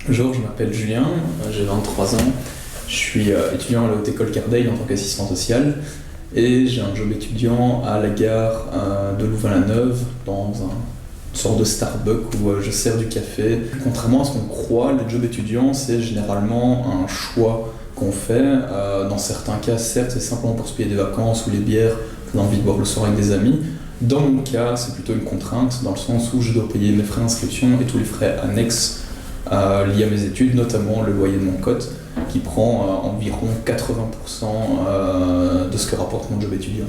Bonjour, je m'appelle Julien, j'ai 23 ans, je suis étudiant à la Haute École Cardeil en tant qu'assistant social et j'ai un job étudiant à la gare de Louvain-la-Neuve dans une sorte de Starbucks où je sers du café. Contrairement à ce qu'on croit, le job étudiant c'est généralement un choix qu'on fait. Dans certains cas, certes, c'est simplement pour se payer des vacances ou les bières qu'on a envie de boire le soir avec des amis. Dans mon cas, c'est plutôt une contrainte dans le sens où je dois payer mes frais d'inscription et tous les frais annexes liés à mes études, notamment le loyer de mon cote, qui prend environ 80% de ce que rapporte mon job étudiant.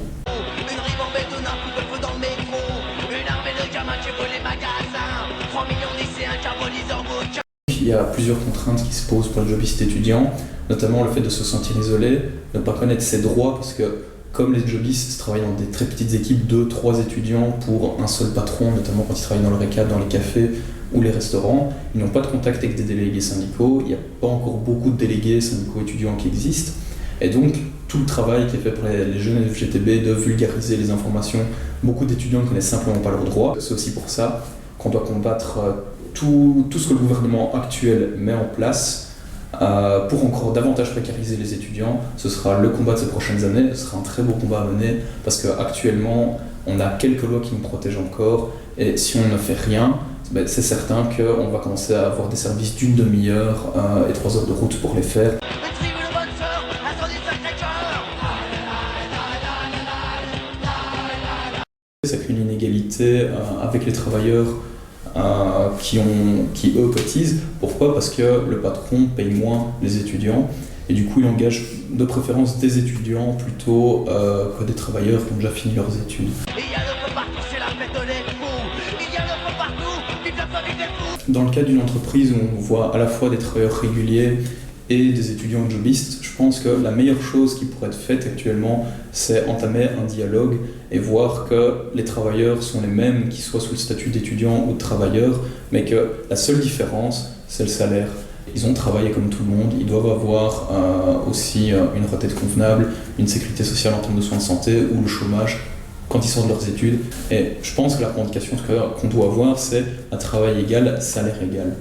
Il y a plusieurs contraintes qui se posent pour le jobiste étudiant, notamment le fait de se sentir isolé, ne pas connaître ses droits, parce que comme les jobistes travaillent dans des très petites équipes, 2-3 étudiants pour un seul patron, notamment quand ils travaillent dans le récap, dans les cafés ou les restaurants, ils n'ont pas de contact avec des délégués syndicaux, il n'y a pas encore beaucoup de délégués syndicaux étudiants qui existent, et donc tout le travail qui est fait par les jeunes FGTB de vulgariser les informations, beaucoup d'étudiants ne connaissent simplement pas leurs droits. C'est aussi pour ça qu'on doit combattre tout ce que le gouvernement actuel met en place pour encore davantage précariser les étudiants. Ce sera le combat de ces prochaines années, ce sera un très beau combat à mener parce qu'actuellement on a quelques lois qui nous protègent encore et si on ne fait rien, c'est certain qu'on va commencer à avoir des services d'une demi-heure et 3 heures de route pour les faire. Ça crée une inégalité avec les travailleurs qui eux cotisent. Pourquoi ? Parce que le patron paye moins les étudiants et du coup il engage de préférence des étudiants plutôt que des travailleurs qui ont déjà fini leurs études. Dans le cas d'une entreprise où on voit à la fois des travailleurs réguliers et des étudiants jobistes, je pense que la meilleure chose qui pourrait être faite actuellement, c'est entamer un dialogue et voir que les travailleurs sont les mêmes, qu'ils soient sous le statut d'étudiants ou de travailleurs, mais que la seule différence, c'est le salaire. Ils ont travaillé comme tout le monde, ils doivent avoir aussi une retraite convenable, une sécurité sociale en termes de soins de santé ou le chômage quand ils sortent de leurs études. Et je pense que la revendication qu'on doit avoir, c'est un travail égal, salaire égal.